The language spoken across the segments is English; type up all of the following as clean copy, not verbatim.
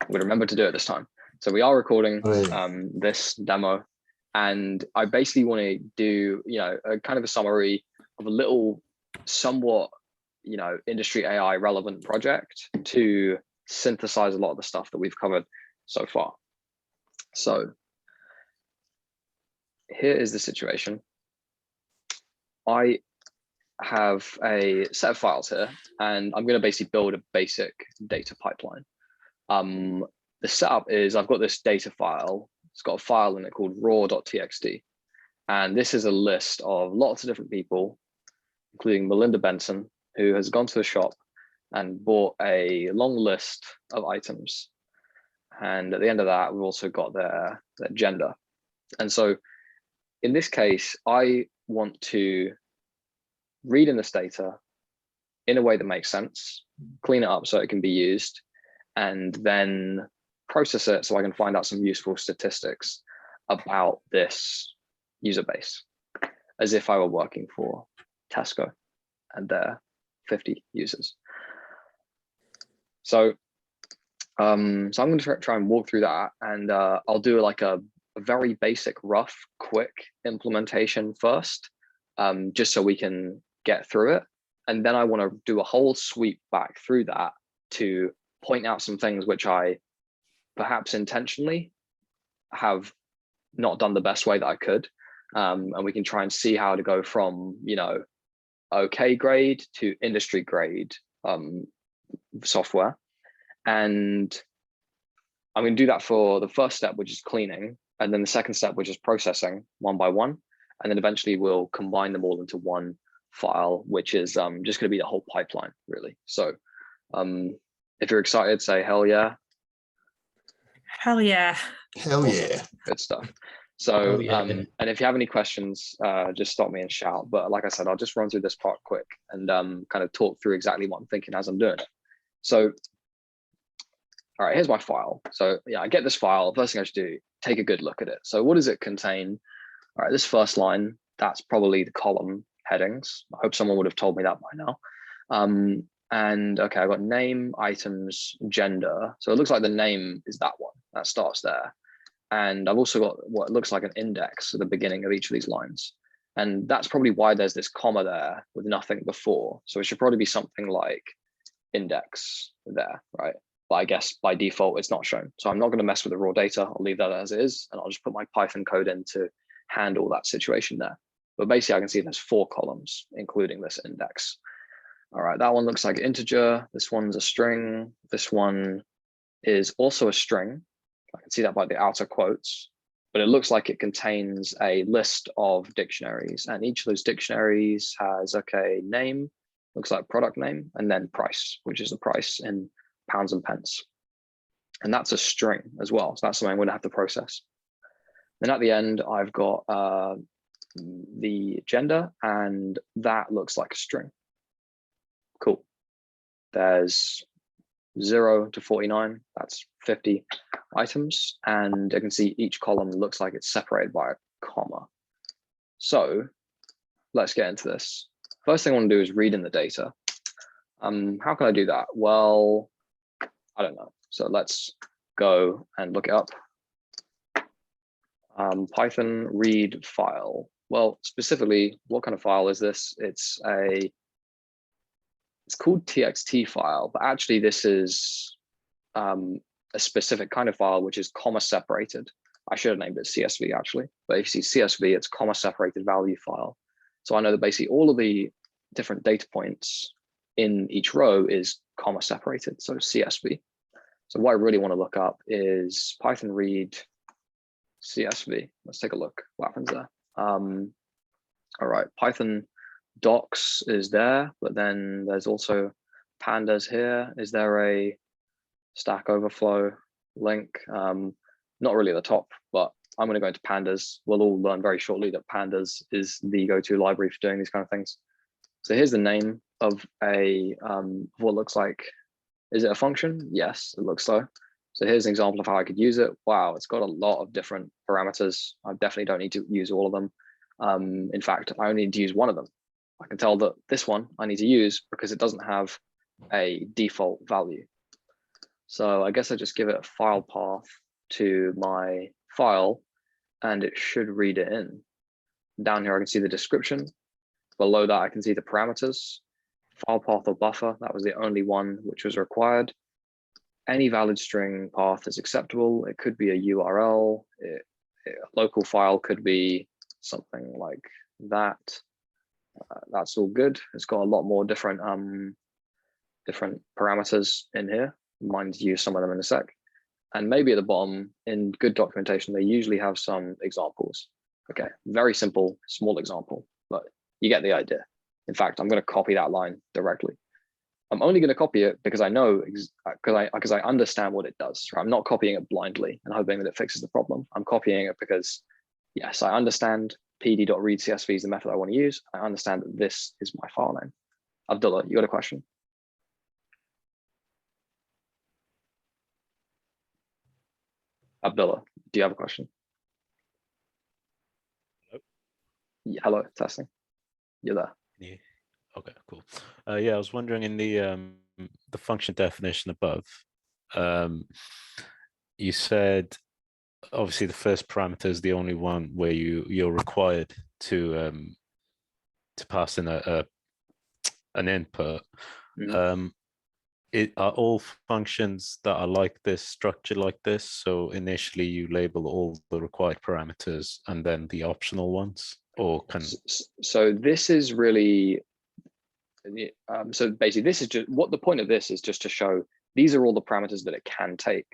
we remember to do it this time. So we are recording Great. this demo, and I basically want to do, a kind of a summary of a little somewhat, industry AI relevant project to synthesize a lot of the stuff that we've covered so far. So here is the situation. I have a set of files here, and I'm going to basically build a basic data pipeline. The setup is I've got this data file. It's got a file in it called raw.txt. And this is a list of lots of different people, including Melinda Benson, who has gone to the shop and bought a long list of items. And at the end of that, we've also got their gender. And so in this case, I want to read in this data in a way that makes sense, clean it up so it can be used, and then process it so I can find out some useful statistics about this user base, as if I were working for Tesco and their 50 users. So, I'm going to try and walk through that, and I'll do like a very basic, rough, quick implementation first, just so we can get through it. And then I want to do a whole sweep back through that to point out some things which I perhaps intentionally have not done the best way that I could. And we can try and see how to go from, okay grade to industry grade software. And I'm going to do that for the first step, which is cleaning, and then the second step, which is processing one by one. And then eventually we'll combine them all into one file, which is just going to be the whole pipeline, really. So if you're excited, say hell yeah. Hell yeah. Hell yeah. Good stuff. So, and if you have any questions, just stop me and shout. But like I said, I'll just run through this part quick and kind of talk through exactly what I'm thinking as I'm doing it. So, all right, here's my file. So yeah, I get this file. First thing I should do, take a good look at it. So what does it contain? All right, this first line, that's probably the column headings. I hope someone would have told me that by now. And okay, I've got name, items, gender. So it looks like the name is that one that starts there. And I've also got what looks like an index at the beginning of each of these lines. And that's probably why there's this comma there with nothing before. So it should probably be something like index there, right? But I guess by default, it's not shown. So I'm not going to mess with the raw data. I'll leave that as it is, and I'll just put my Python code in to handle that situation there. But basically, I can see there's 4 columns, including this index. All right, that one looks like an integer. This one's a string. This one is also a string. I can see that by the outer quotes, but it looks like it contains a list of dictionaries, and each of those dictionaries has, okay, name, looks like product name, and then price, which is the price in pounds and pence. And that's a string as well. So that's something I'm going to have to process. Then at the end, I've got the gender, and that looks like a string. Cool. There's 0 to 49, that's 50 items. And I can see each column looks like it's separated by a comma. So let's get into this. First thing I want to do is read in the data. How can I do that? Well, I don't know. So let's go and look it up. Python read file. Well, specifically, what kind of file is this? It's called txt file, but actually this is a specific kind of file, which is comma separated. I should have named it CSV actually, but if you see CSV, it's comma separated value file. So I know that basically all of the different data points in each row is comma separated, so CSV. So what I really want to look up is Python read CSV. Let's take a look what happens there. All right, Python docs is there, but then there's also pandas here. Is there a Stack Overflow link? Not really at the top, but I'm going to go into pandas. We'll all learn very shortly that pandas is the go-to library for doing these kind of things. So here's the name of a what looks like, is it a function? Yes, it looks so. So here's an example of how I could use it. Wow, it's got a lot of different parameters. I definitely don't need to use all of them. In fact, I only need to use one of them. I can tell that this one I need to use because it doesn't have a default value. So I guess I just give it a file path to my file and it should read it in. Down here, I can see the description. Below that, I can see the parameters, file path or buffer. That was the only one which was required. Any valid string path is acceptable. It could be a URL. A local file could be something like that. That's all good. It's got a lot more different parameters in here. Mine's use some of them in a sec. And maybe at the bottom in good documentation, they usually have some examples. Okay, very simple, small example, but you get the idea. In fact, I'm going to copy that line directly. I'm only going to copy it because I know, because I understand what it does. Right? I'm not copying it blindly and hoping that it fixes the problem. I'm copying it because, yes, I understand pd.readcsv is the method I want to use. I understand that this is my file name. Abdullah, you got a question? Abdullah, do you have a question? Hello? Yeah, hello, testing. You're there. Yeah. Okay, cool. Yeah, I was wondering in the function definition above, you said obviously the first parameter is the only one where you're required to pass in an input. Mm-hmm. Are all functions that are like this structured like this? So initially you label all the required parameters and then the optional ones, or can? So this is really, so basically this is just what the point of this is, just to show these are all the parameters that it can take.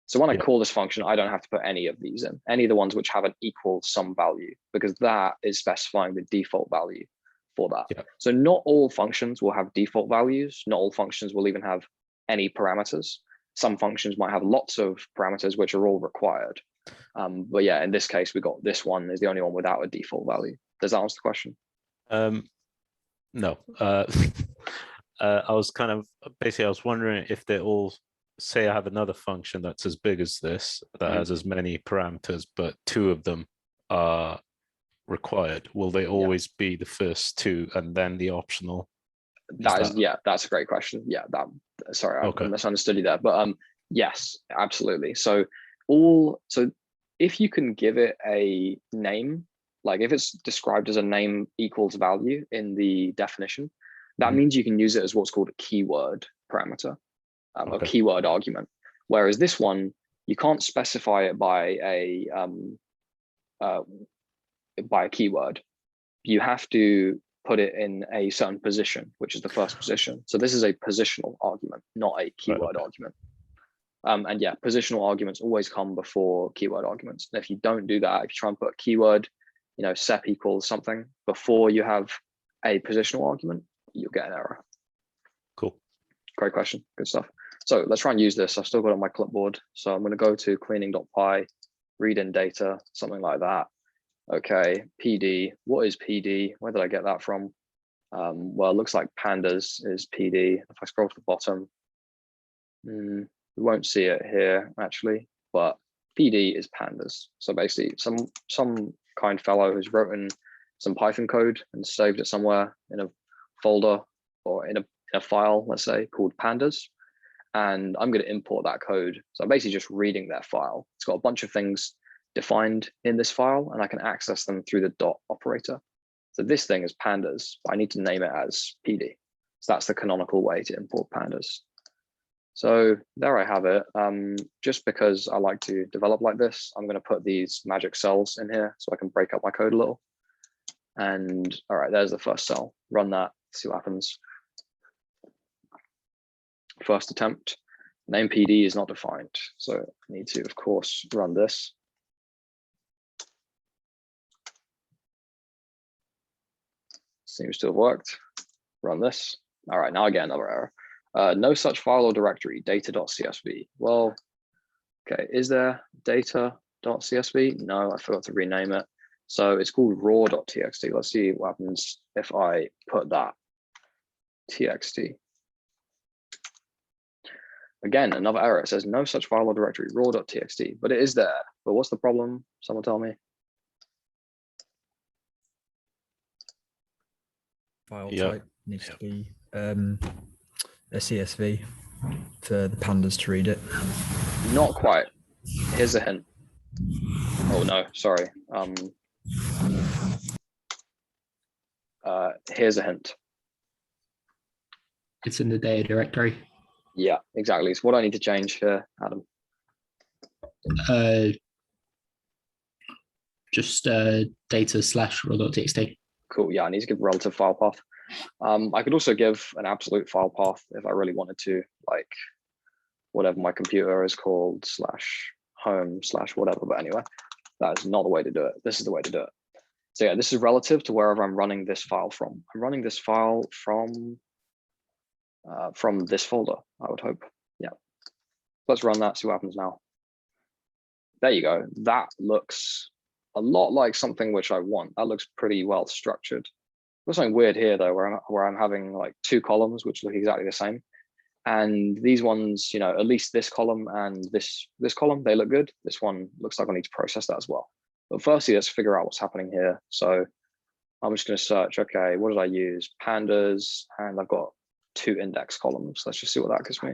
So when I call this function, I don't have to put any of these in, any of the ones which have an equal some value, because that is specifying the default value for that. Yeah. So not all functions will have default values. Not all functions will even have any parameters. Some functions might have lots of parameters which are all required. But yeah, in this case, we got this one is the only one without a default value. Does that answer the question? No. I was kind of basically I was wondering if they all, say I have another function that's as big as this that has as many parameters, but two of them are required. Will they always be the first two and then the optional? Yeah, that's a great question. Yeah, sorry, I misunderstood you there, but yes, absolutely. So if you can give it a name, like if it's described as a name equals value in the definition, that means you can use it as what's called a keyword parameter, a keyword argument. Whereas this one, you can't specify it by a keyword. You have to put it in a certain position, which is the first position. So this is a positional argument, not a keyword argument. And yeah, positional arguments always come before keyword arguments. And if you don't do that, if you try and put a keyword, sep equals something before you have a positional argument, you'll get an error. Cool. Great question. Good stuff. So let's try and use this. I've still got it on my clipboard. So I'm going to go to cleaning.py, read in data, something like that. Okay, PD. What is PD? Where did I get that from? Well, it looks like pandas is PD. If I scroll to the bottom, we won't see it here actually, but PD is pandas. So basically some kind fellow who's written some Python code and saved it somewhere in a folder or in a file, let's say, called pandas. And I'm going to import that code. So I'm basically just reading that file. It's got a bunch of things defined in this file, and I can access them through the dot operator. So this thing is pandas, but I need to name it as PD. So that's the canonical way to import pandas. So there I have it. Just because I like to develop like this, I'm going to put these magic cells in here so I can break up my code a little. And all right, there's the first cell. Run that, see what happens. First attempt, name PD is not defined. So I need to, of course, run this. Seems to have worked. Run this. All right, now I get another error. No such file or directory, data.csv. Well, okay, is there data.csv? No, I forgot to rename it. So it's called raw.txt. Let's see what happens if I put that txt. Again, another error. It says no such file or directory, raw.txt, but it is there. But what's the problem? Someone tell me. File type needs to be a CSV. for the pandas to read it? Not quite. Here's a hint. Oh no, sorry. Here's a hint. It's in the data directory. Yeah, exactly. So what do I need to change here, Adam? Just data/raw.txt. Cool. Yeah, I need to give relative file path. I could also give an absolute file path if I really wanted to, like whatever my computer is called /home/whatever. But anyway, that is not the way to do it. This is the way to do it. So yeah, this is relative to wherever I'm running this file from. I'm running this file from this folder, I would hope. Yeah. Let's run that, see what happens now. There you go. That looks a lot like something which I want. That looks pretty well structured. There's something weird here though, where I'm having like two columns which look exactly the same. And these ones, you know, at least this column and this column, they look good. This one looks like I need to process that as well. But firstly, let's figure out what's happening here. So I'm just going to search, okay, what did I use? Pandas, and I've got 2 index columns. Let's just see what that gives me.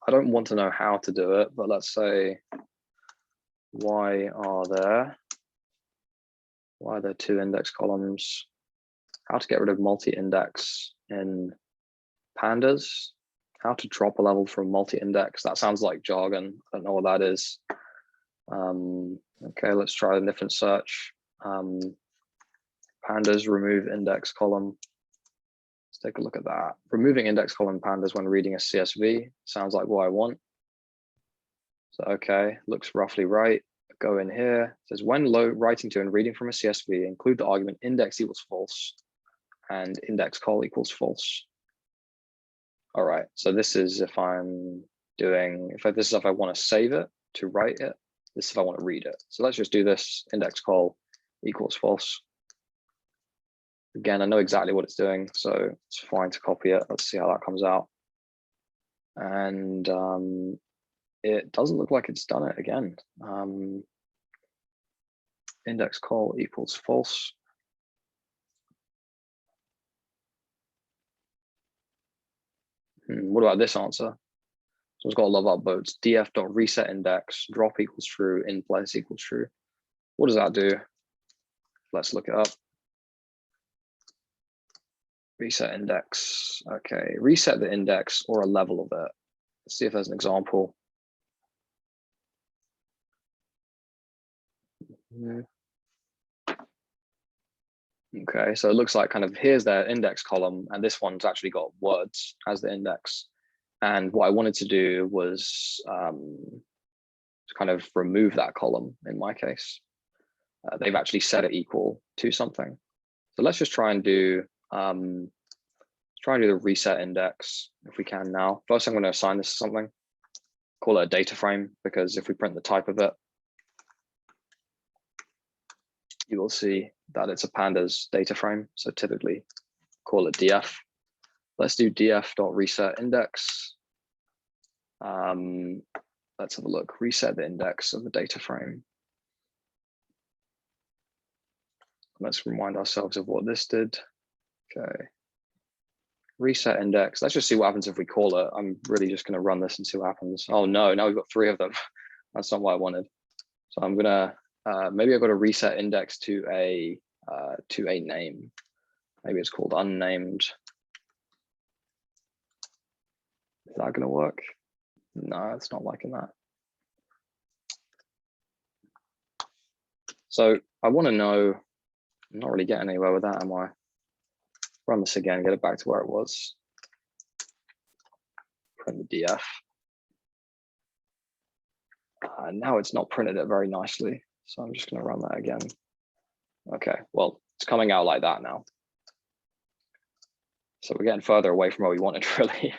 I don't want to know how to do it, but let's say, why are there 2 index columns? How to get rid of multi-index in pandas? How to drop a level from multi-index? That sounds like jargon. I don't know what that is. Okay, let's try a different search. Pandas remove index column. Let's take a look at that. Removing index column pandas when reading a CSV sounds like what I want. So okay, looks roughly right. Go in here. It says when writing to and reading from a CSV, include the argument index equals false and index call equals false. All right, so this is if I'm doing, this is if I want to save it to write it. This is if I want to read it. So let's just do this index call equals false. Again, I know exactly what it's doing, so it's fine to copy it. Let's see how that comes out. And it doesn't look like it's done it again. Index call equals false. What about this answer? So it's got a lot of upvotes. df.reset index, drop equals true, in place equals true. What does that do? Let's look it up. Reset index. Okay, reset the index or a level of it. Let's see if there's an example. Okay, so it looks like kind of here's their index column, and this one's actually got words as the index. And what I wanted to do was to kind of remove that column in my case. They've actually set it equal to something. So let's just try and do the reset index if we can now. First, I'm going to assign this to something. Call it a data frame, because if we print the type of it, you will see that it's a pandas data frame. So typically call it df. Let's do df.reset index. Let's have a look. Reset the index of the data frame. Let's remind ourselves of what this did. Okay. Reset index. Let's just see what happens if we call it. I'm really just going to run this and see what happens. Oh no, now we've got 3 of them. That's not what I wanted. So I'm gonna maybe I've got to reset index to a name. Maybe it's called unnamed. Is that going to work? No, it's not liking that. So I want to know. I'm not really getting anywhere with that, am I? Run this again, get it back to where it was. Print the df. Now it's not printed it very nicely, so I'm just going to run that again. Okay, well, it's coming out like that now. So we're getting further away from where we wanted, really.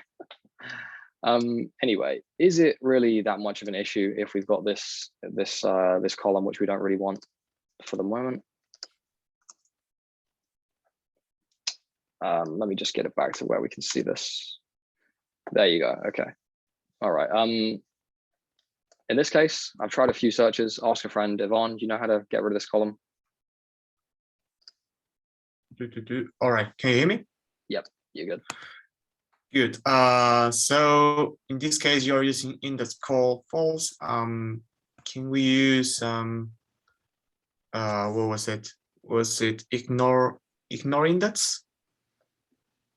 Anyway, is it really that much of an issue if we've got this column which we don't really want for the moment? Let me just get it back to where we can see this. There you go. Okay. All right. in this case, I've tried a few searches. Ask a friend. Yvonne, do you know how to get rid of this column? All right, can you hear me? Yep, you're good. Good. So in this case, you're using index call false. Can we use what was it? Was it ignore index?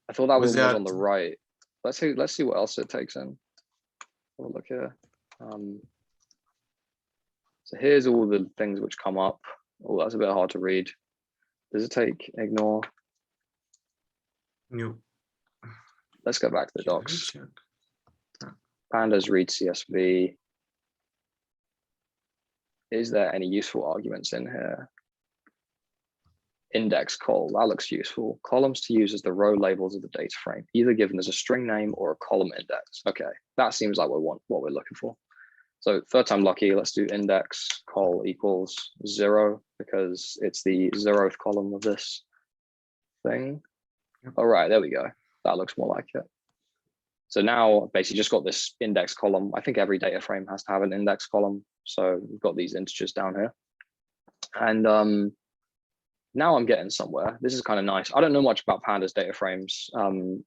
I thought that Was one was that- on the right. Let's see what else it takes in. Have a look here. So here's all the things which come up. Oh, that's a bit hard to read. Does it take ignore? No. Let's go back to the docs. Pandas read CSV. Is there any useful arguments in here? Index call, that looks useful. Columns to use as the row labels of the data frame, either given as a string name or a column index. Okay, that seems like what we're looking for. So third time lucky, let's do index call equals 0 because it's the 0th column of this thing. All right, there we go. That looks more like it. So now basically just got this index column. I think every data frame has to have an index column. So we've got these integers down here. And now I'm getting somewhere. This is kind of nice. I don't know much about pandas data frames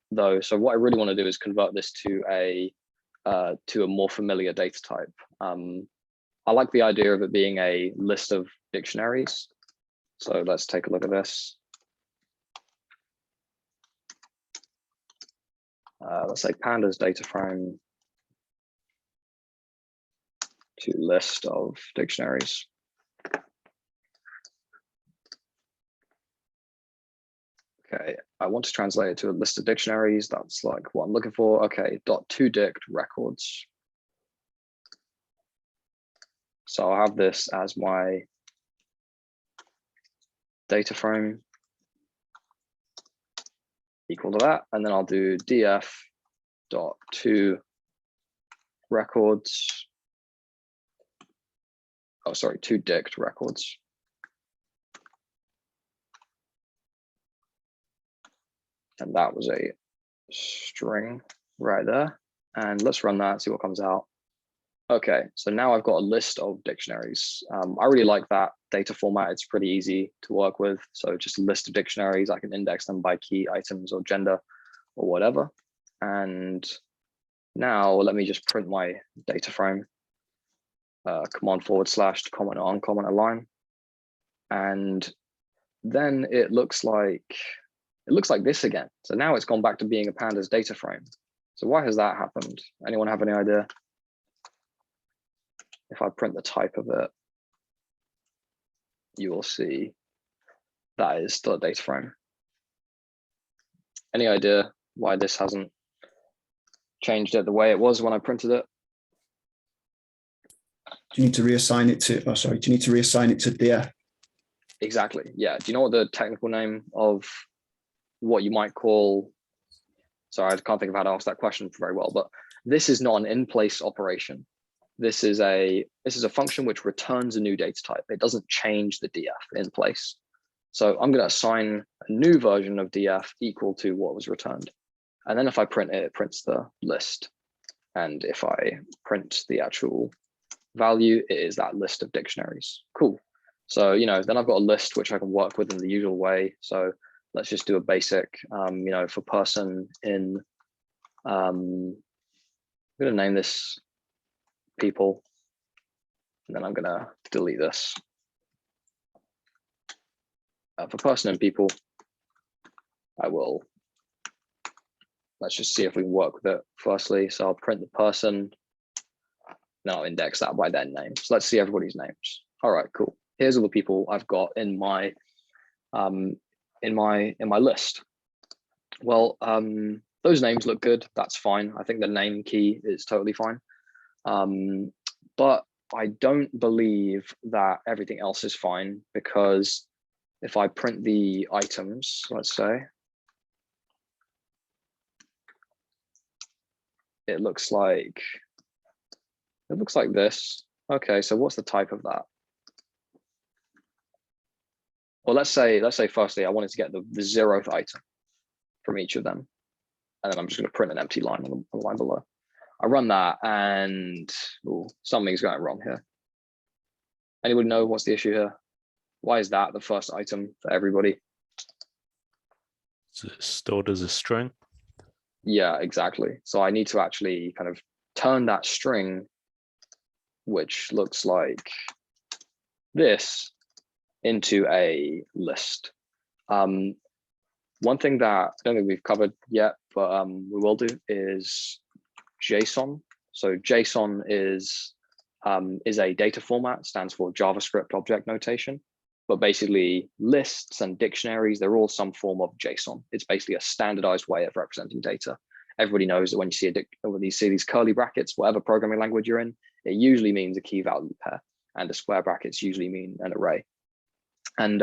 though. So what I really want to do is convert this to a more familiar data type. I like the idea of it being a list of dictionaries. So let's take a look at this. Let's say pandas data frame to list of dictionaries. Okay, I want to translate it to a list of dictionaries. That's like what I'm looking for. Okay, .toDict records. So I'll have this as my data frame equal to that, and then I'll do df.to records. Oh, sorry, toDict records. And that was a string right there. And let's run that, see what comes out. Okay, so now I've got a list of dictionaries. I really like that data format. It's pretty easy to work with. So just a list of dictionaries. I can index them by key, items, or gender, or whatever. And now let me just print my data frame. Command / to comment on, comment align. And then it looks like this again. So now it's gone back to being a pandas data frame. So why has that happened? Anyone have any idea? If I print the type of it, you will see that is still a data frame. Any idea why this hasn't changed it the way it was when I printed it? Do you need to reassign it to, do you need to reassign it to df? Exactly, yeah. Do you know what the technical name of what you might call, sorry, I can't think of how to ask that question very well, but this is not an in-place operation. This is a function which returns a new data type. It doesn't change the df in place. So I'm going to assign a new version of df equal to what was returned. And then if I print it, it prints the list. And if I print the actual value, it is that list of dictionaries. Cool. So, then I've got a list which I can work with in the usual way. So let's just do a basic, for person in, I'm going to name this people, and then I'm going to delete this. For person and people, let's just see if we can work with it firstly. So I'll print the person, then I'll index that by their name. So let's see everybody's names. All right, cool. Here's all the people I've got in my list. Well, those names look good. That's fine. I think the name key is totally fine. But I don't believe that everything else is fine, because if I print the items, let's say, it looks like this. Okay, so what's the type of that? Well, let's say firstly, I wanted to get the 0th item from each of them. And then I'm just going to print an empty line on the line below. I run that and something's going wrong here. Anybody know what's the issue here? Why is that the first item for everybody? Is it stored as a string? Yeah, exactly. So I need to actually kind of turn that string, which looks like this, into a list. One thing that I don't think we've covered yet, but we will do is JSON. So JSON is a data format, stands for JavaScript Object Notation. But basically lists and dictionaries, they're all some form of JSON. It's basically a standardized way of representing data. Everybody knows that when you see these curly brackets, whatever programming language you're in, it usually means a key value pair, and the square brackets usually mean an array. And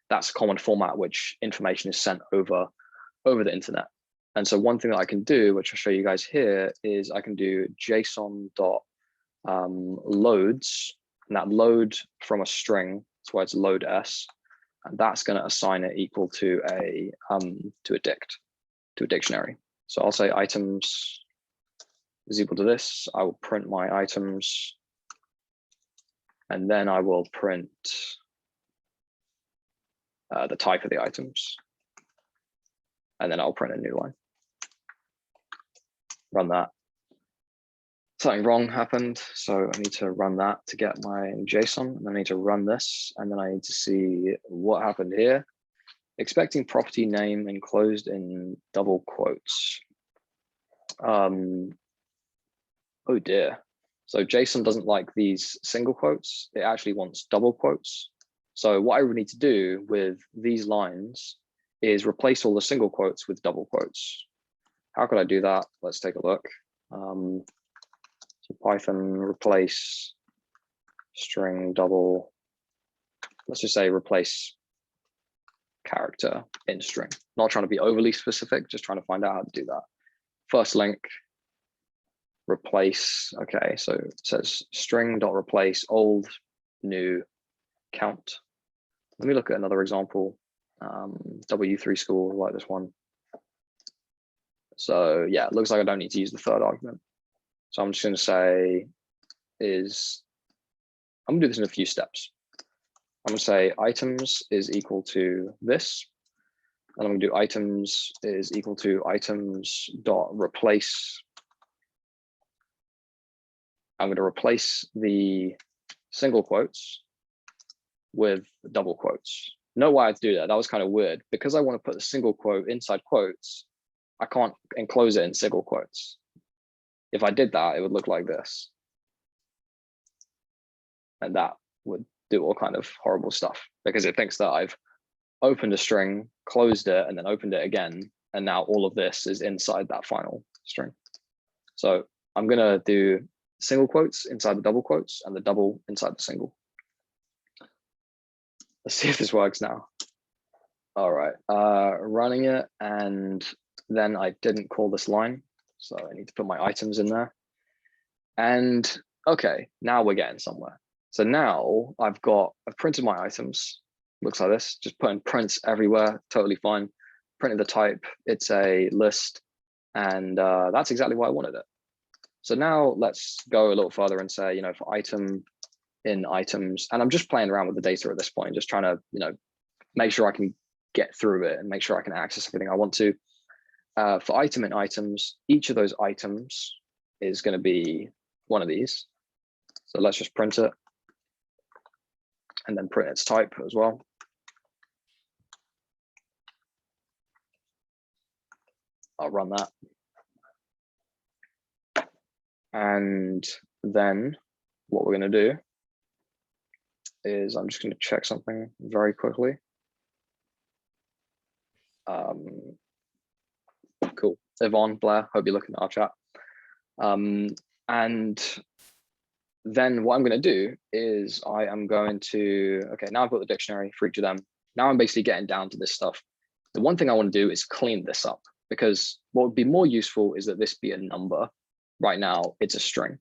that's a common format which information is sent over the internet. And so one thing that I can do, which I'll show you guys here, is I can do JSON.loads, and that load from a string, that's why it's load s, and that's going to assign it equal to a dictionary. So I'll say items is equal to this. I will print my items, and then I will print the type of the items, and then I'll print a new line. Run that. Something wrong happened, so I need to run that to get my JSON, and I need to run this, and then I need to see what happened here. Expecting property name enclosed in double quotes. Oh dear. So JSON doesn't like these single quotes. It actually wants double quotes. So what I would need to do with these lines is replace all the single quotes with double quotes. How could I do that? Let's take a look. So Python replace string double, let's just say replace character in string. Not trying to be overly specific, just trying to find out how to do that. First link, replace, okay, so it says string.replace old, new, count. Let me look at another example. W3 school, like this one. So yeah, it looks like I don't need to use the third argument. So I'm just going to say I'm going to do this in a few steps. I'm going to say items is equal to this. And I'm going to do items is equal to items dot replace. I'm going to replace the single quotes with double quotes. Know why I had to do that? That was kind of weird. Because I want to put the single quote inside quotes, I can't enclose it in single quotes. If I did that, it would look like this. And that would do all kind of horrible stuff because it thinks that I've opened a string, closed it, and then opened it again. And now all of this is inside that final string. So I'm going to do single quotes inside the double quotes and the double inside the single. Let's see if this works now. All right, running it, and then I didn't call this line. So I need to put my items in there. And okay, now we're getting somewhere. So now I've printed my items. Looks like this, just putting prints everywhere, totally fine. Printed the type, it's a list. And that's exactly why I wanted it. So now let's go a little further and say, for item in items, and I'm just playing around with the data at this point, just trying to, make sure I can get through it and make sure I can access everything I want to. For item in items, each of those items is going to be one of these. So let's just print it and then print its type as well. I'll run that. And then what we're going to do is I'm just going to check something very quickly. Cool. Yvonne, Blair, hope you're looking at our chat. And then what I'm going to do is I am going to, okay, now I've got the dictionary for each of them. Now I'm basically getting down to this stuff. The one thing I want to do is clean this up, because what would be more useful is that this be a number. Right now, it's a string.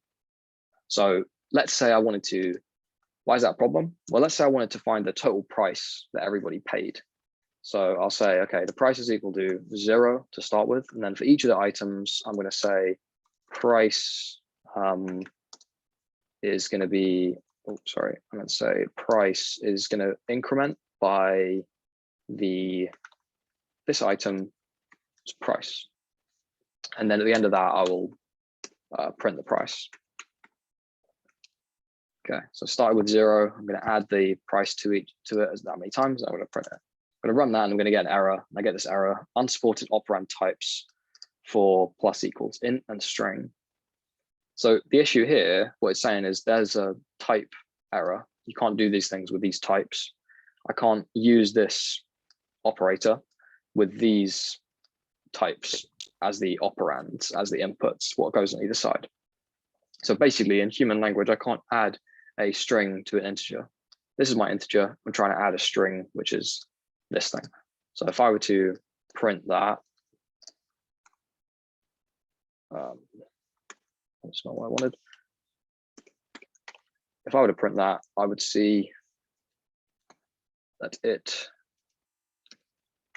So let's say I wanted to, why is that a problem? Well, let's say I wanted to find the total price that everybody paid. So I'll say, okay, the price is equal to 0 to start with. And then for each of the items, I'm going to say price is going to be, oh, sorry, I'm going to say price is going to increment by this item's price. And then at the end of that, I will print the price. Okay, so starting with 0, I'm going to add the price to it as that many times. I'm going to print it. I'm going to run that and I'm going to get an error. And I get this error: unsupported operand types for plus equals int and string. So the issue here, what it's saying is there's a type error. You can't do these things with these types. I can't use this operator with these types as the operands, as the inputs, what goes on either side. So basically in human language, I can't add a string to an integer. This is my integer. I'm trying to add a string, which is this thing. So if I were to print that, that's not what I wanted. If I were to print that, I would see that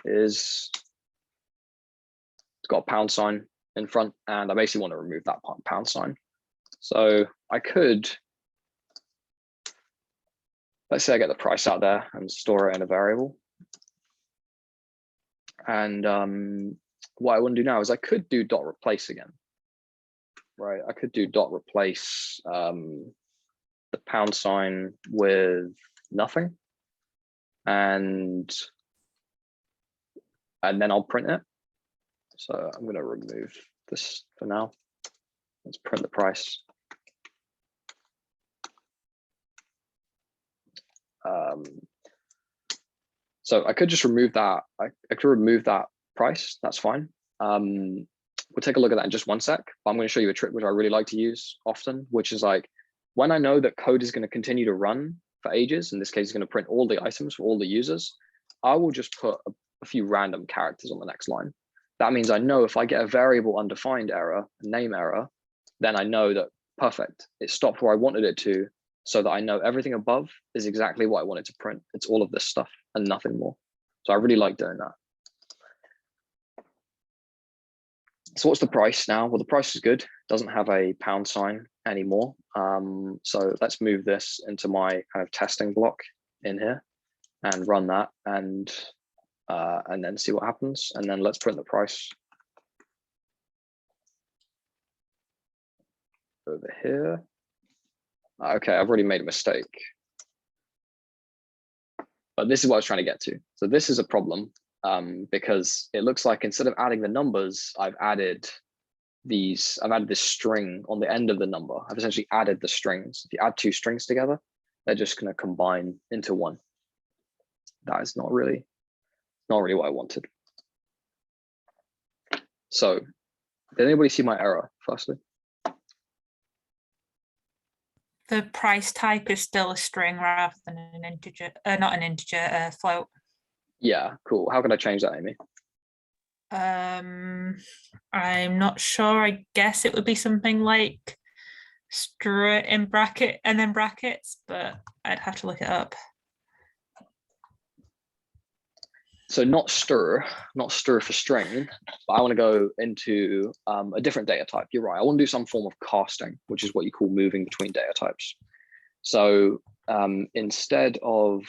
it's got a pound sign in front, and I basically want to remove that pound sign. So I could, let's say I get the price out there and store it in a variable. And what I want to do now is I could do dot replace again, right? I could do dot replace the pound sign with nothing, and then I'll print it. So I'm going to remove this for now. Let's print the price. So I could just remove that. I could remove that price. That's fine. We'll take a look at that in just one sec. But I'm going to show you a trick which I really like to use often, which is like when I know that code is going to continue to run for ages, in this case, it's going to print all the items for all the users, I will just put a few random characters on the next line. That means I know if I get a variable undefined error, a name error, then I know that perfect, it stopped where I wanted it to, so that I know everything above is exactly what I wanted to print. It's all of this stuff and nothing more. So I really like doing that. So what's the price now? Well, the price is good. Doesn't have a pound sign anymore. So let's move this into my kind of testing block in here and run that and then see what happens. And then let's print the price over here. Okay, I've already made a mistake. But this is what I was trying to get to. So this is a problem because it looks like instead of adding the numbers, I've added this string on the end of the number. I've essentially added the strings. If you add two strings together, they're just going to combine into one. That is not really what I wanted. So did anybody see my error firstly? The price type is still a string rather than an integer, not an integer, a float. Yeah, cool. How can I change that, Amy? I'm not sure. I guess it would be something like str in bracket and then brackets, but I'd have to look it up. So not stir for string, but I want to go into a different data type. You're right. I want to do some form of casting, which is what you call moving between data types. So instead of,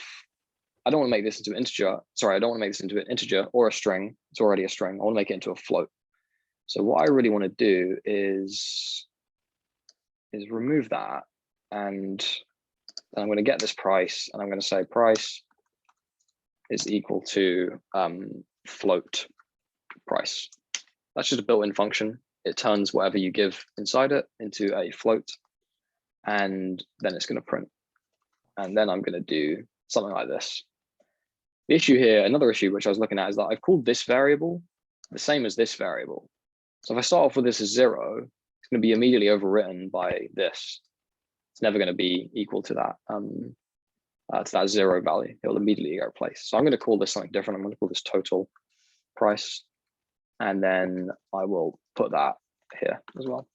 I don't want to make this into an integer. Sorry, I don't want to make this into an integer or a string. It's already a string. I want to make it into a float. So what I really want to do is remove that, and then I'm going to get this price, and I'm going to say price is equal to float price. That's just a built-in function. It turns whatever you give inside it into a float, and then it's going to print. And then I'm going to do something like this. The issue here, another issue which I was looking at, is that I've called this variable the same as this variable. So if I start off with this as 0, it's going to be immediately overwritten by this. It's never going to be equal to that. To that 0 value, it will immediately get replaced. So I'm going to call this something different. I'm going to call this total price, and then I will put that here as well.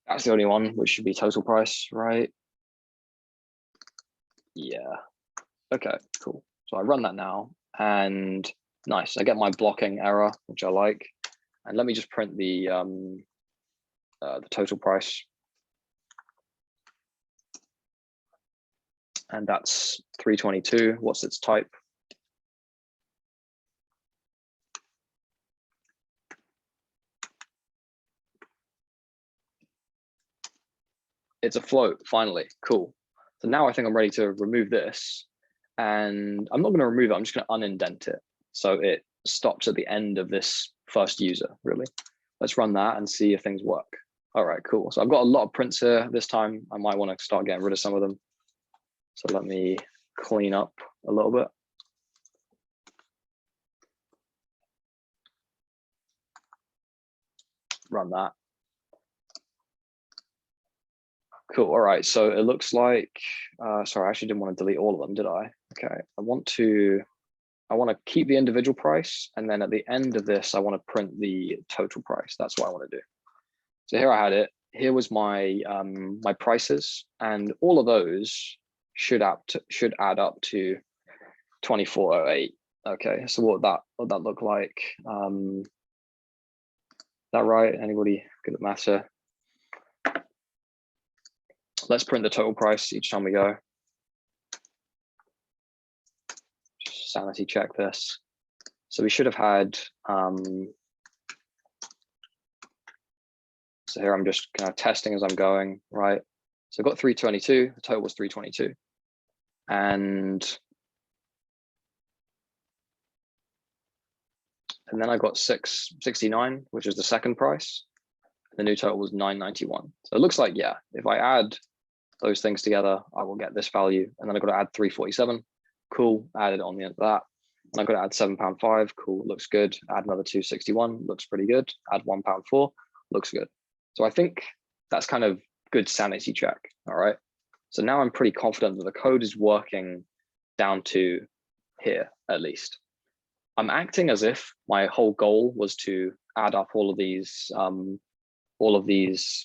That's the only one which should be total price, right? Yeah. Okay, cool. So I run that now, and nice. I get my blocking error, which I like. And let me just print the the total price. And that's 322. What's its type? It's a float, finally, cool. So now I think I'm ready to remove this, and I'm not going to remove it, I'm just going to unindent it. So it stops at the end of this first user, really. Let's run that and see if things work. All right, cool. So I've got a lot of prints here this time. I might want to start getting rid of some of them. So let me clean up a little bit. Run that. Cool. All right. So it looks like, sorry, I actually didn't want to delete all of them, did I? Okay. I want to keep the individual price. And then at the end of this, I want to print the total price. That's what I want to do. So here I had it. Here was my my prices, and all of those should add up to 2408. Okay. So what that look like? Is that right? Anybody good at maths here? Let's print the total price each time we go. Just sanity check this. So we should have had, so here I'm just kind of testing as I'm going, right? So I've got 322, the total was 322. And then I got 669, which is the second price. The new total was 991. So it looks like, yeah, if I add those things together, I will get this value. And then I've got to add 347. Cool, added on the end of that. And I've got to add £7.5. Cool, looks good. Add another 261, looks pretty good. Add £1.4, looks good. So I think that's kind of good sanity check. All right. So now I'm pretty confident that the code is working down to here, at least. I'm acting as if my whole goal was to add up all of these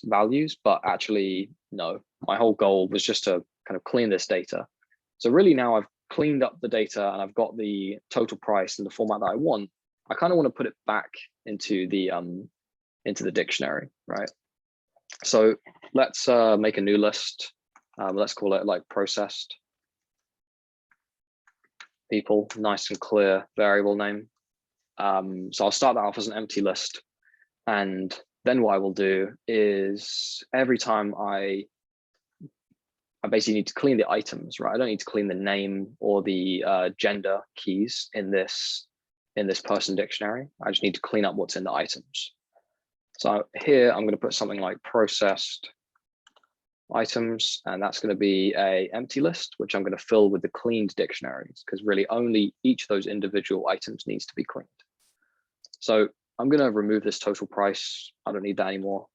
values, but actually, no, my whole goal was just to kind of clean this data. So really now I've cleaned up the data and I've got the total price in the format that I want. I kind of want to put it back into the dictionary, right? So let's make a new list. Let's call it like processed people, nice and clear variable name. So I'll start that off as an empty list. And then what I will do is every time I basically need to clean the items, right? I don't need to clean the name or the gender keys in this person dictionary. I just need to clean up what's in the items. So here I'm going to put something like processed items, and that's going to be a empty list, which I'm going to fill with the cleaned dictionaries, because really only each of those individual items needs to be cleaned. So I'm going to remove this total price. I don't need that anymore.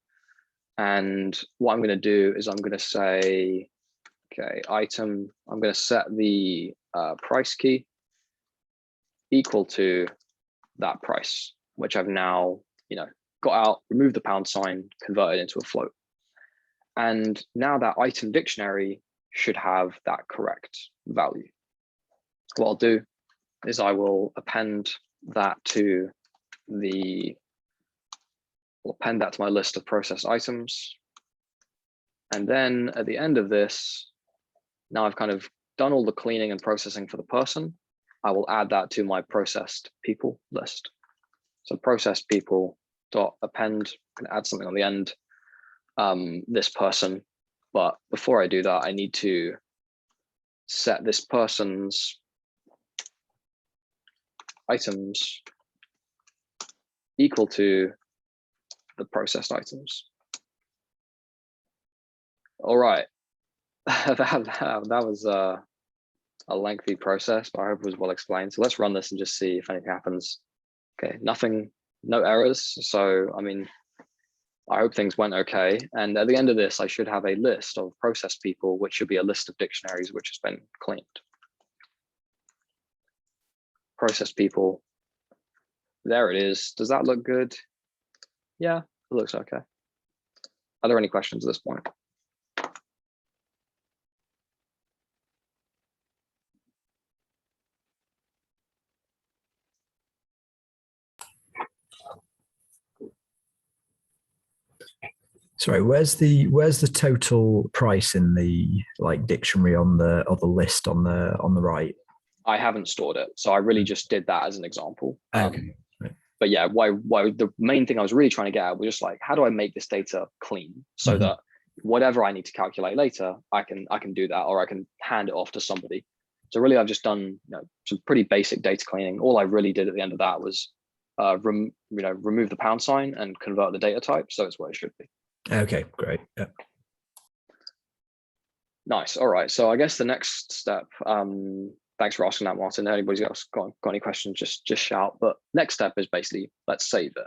And what I'm going to do is I'm going to say, okay, item, I'm going to set the price key equal to that price, which I've now, got out, removed the pound sign, converted into a float. And now that item dictionary should have that correct value. What I'll do is I will append that to my list of processed items. And then at the end of this, now I've kind of done all the cleaning and processing for the person. I will add that to my processed people list. So processed people dot append, can add something on the end, this person. But before I do that, I need to set this person's items equal to the processed items. All right, that was a lengthy process, but I hope it was well explained. So let's run this and just see if anything happens. Okay, nothing, no errors. So, I mean, I hope things went okay. And at the end of this, I should have a list of processed people, which should be a list of dictionaries, which has been cleaned. Processed people. There it is. Does that look good? Yeah, it looks okay. Are there any questions at this point? Sorry, where's the total price in the like dictionary on the list on the right? I haven't stored it, so I really just did that as an example. Okay. But yeah, why the main thing I was really trying to get at was just like, how do I make this data clean so that whatever I need to calculate later, I can do that, or I can hand it off to somebody. So really, I've just done some pretty basic data cleaning. All I really did at the end of that was remove the pound sign and convert the data type so it's what it should be. Okay, great. Yeah. Nice. All right. So I guess the next step. Thanks for asking that, Martin. Anybody else got any questions? Just shout. But next step is basically let's save it.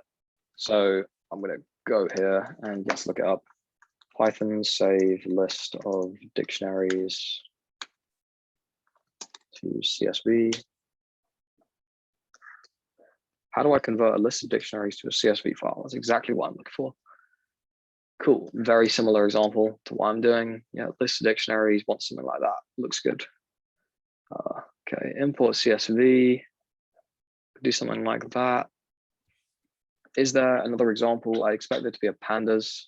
So I'm going to go here and let's look it up. Python save list of dictionaries to CSV. How do I convert a list of dictionaries to a CSV file? That's exactly what I'm looking for. Cool. Very similar example to what I'm doing. Yeah, list of dictionaries, want something like that. Looks good. Okay, import CSV. Do something like that. Is there another example? I expect it to be a pandas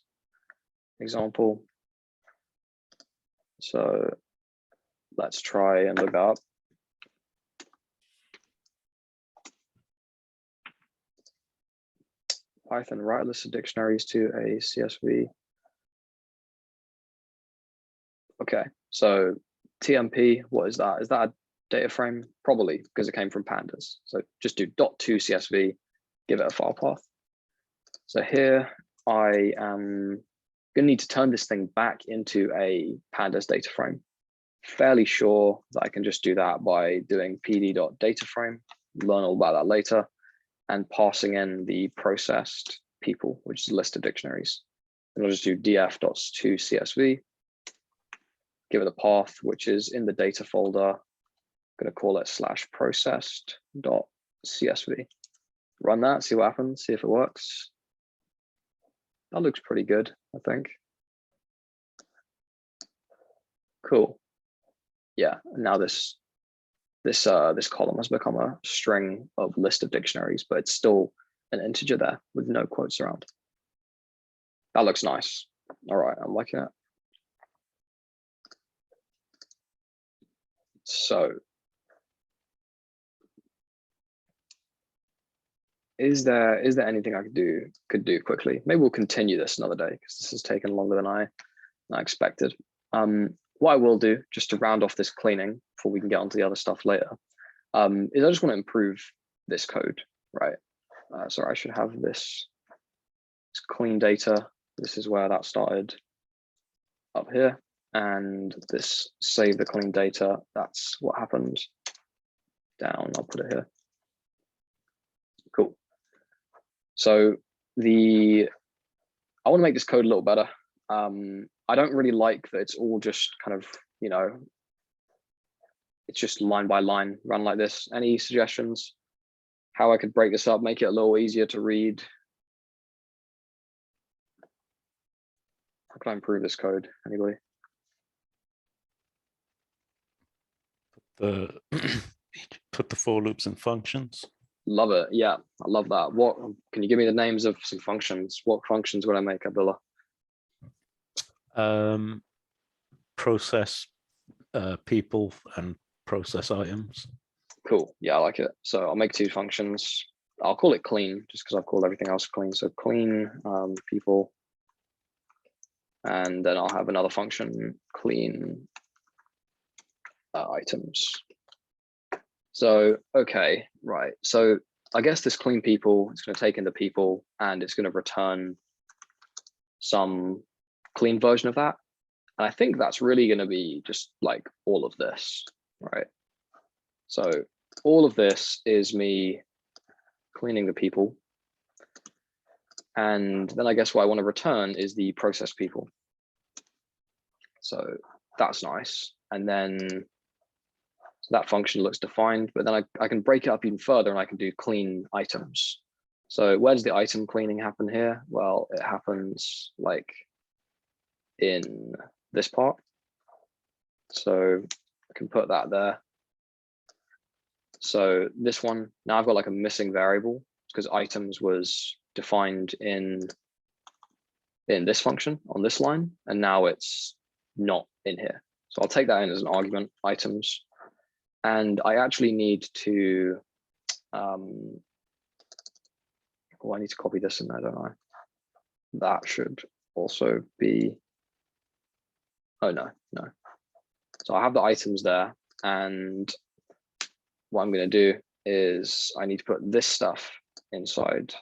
example. So let's try and look up. Python write a list of dictionaries to a CSV. Okay, so TMP, what is that? Is that a data frame? Probably, because it came from pandas. So just do .to CSV, give it a file path. So here I am going to need to turn this thing back into a pandas data frame. Fairly sure that I can just do that by doing pd.dataframe, learn all about that later, and passing in the processed people, which is a list of dictionaries. And I'll just do df.toCSV, give it a path, which is in the data folder. I'm going to call it /processed.csv. Run that, see what happens, see if it works. That looks pretty good, I think. Cool. Yeah, now this column has become a string of list of dictionaries, but it's still an integer there with no quotes around. That looks nice. All right, I'm liking it. So is there anything I could do quickly? Maybe we'll continue this another day because this has taken longer than I expected. What I will do, just to round off this cleaning before we can get onto the other stuff later, is I just want to improve this code, right? So I should have this clean data. This is where that started up here. And this save the clean data, that's what happened down. I'll put it here. Cool. So I want to make this code a little better. I don't really like that it's all just kind of, it's just line by line run like this. Any suggestions how I could break this up, make it a little easier to read? How can I improve this code? Anybody? Put the for loops in functions. Love it. Yeah, I love that. What can you give me the names of some functions? What functions would I make, Abdullah? Process people and process items. Cool. Yeah, I like it. So I'll make two functions. I'll call it clean just because I've called everything else clean. So clean people. And then I'll have another function, clean items. So, okay, right. So I guess this clean people, it's going to take in the people and it's going to return some clean version of that. And I think that's really going to be just like all of this, right? So all of this is me cleaning the people. And then I guess what I want to return is the process people. So that's nice. And then so that function looks defined, but then I can break it up even further and I can do clean items. So where does the item cleaning happen here? Well, it happens like in this part. So I can put that there. So this one, now I've got like a missing variable because items was defined in in this function on this line, and now it's not in here. So I'll take that in as an argument, items. And I actually need to, oh, I need to copy this in there, don't I? That should also be, oh no. So I have the items there, and what I'm going to do is I need to put this stuff inside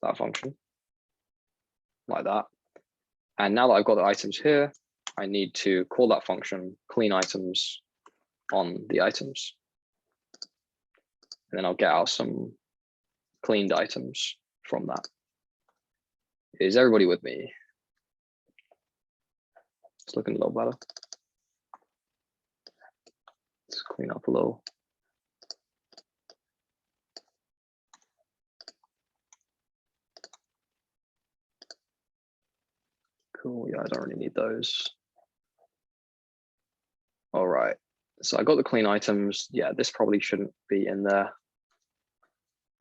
that function, like that. And now that I've got the items here, I need to call that function clean items on the items. And then I'll get out some cleaned items from that. Is everybody with me? It's looking a little better. Let's clean up a little. Cool, yeah, I don't really need those. All right, so I got the clean items. Yeah, this probably shouldn't be in there.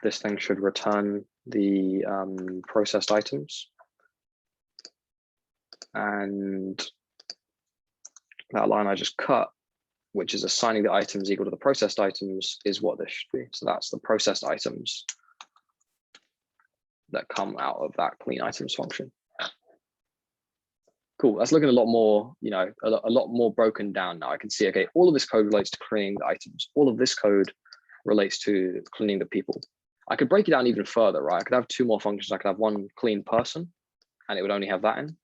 This thing should return the processed items. And that line I just cut, which is assigning the items equal to the processed items, is what this should be. So that's the processed items that come out of that clean items function. Cool, that's looking a lot more, you know, a lot more broken down now. I can see, okay, all of this code relates to cleaning the items. All of this code relates to cleaning the people. I could break it down even further, right? I could have two more functions. I could have one clean person, and it would only have that in.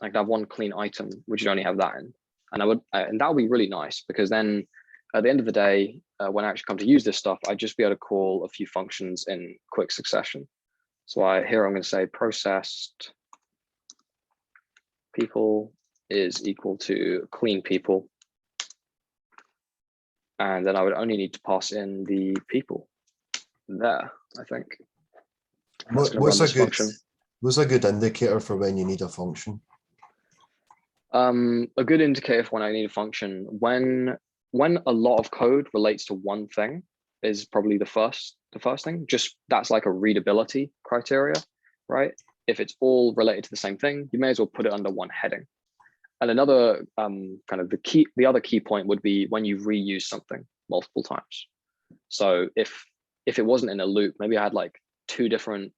I could have one clean item, which would only have that in. And that would be really nice, because then at the end of the day, when I actually come to use this stuff, I'd just be able to call a few functions in quick succession. So here I'm going to say processed people is equal to clean people. And then I would only need to pass in the people there, I think. What's a good indicator for when you need a function? A good indicator for when I need a function, when a lot of code relates to one thing, is probably the first thing. Just that's like a readability criteria, right? If it's all related to the same thing, you may as well put it under one heading. And another kind of the other key point would be when you reuse something multiple times. So if it wasn't in a loop, maybe I had like two different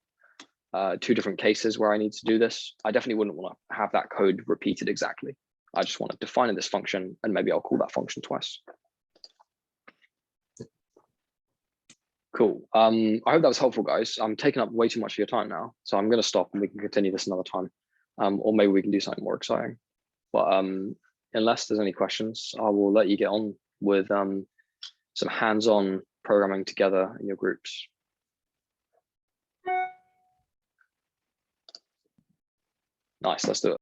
cases where I need to do this, I definitely wouldn't want to have that code repeated exactly. I just want to define this function, and maybe I'll call that function twice. Cool. I hope that was helpful, guys. I'm taking up way too much of your time now, so I'm going to stop and we can continue this another time, or maybe we can do something more exciting. But unless there's any questions, I will let you get on with some hands-on programming together in your groups. Nice, let's do it.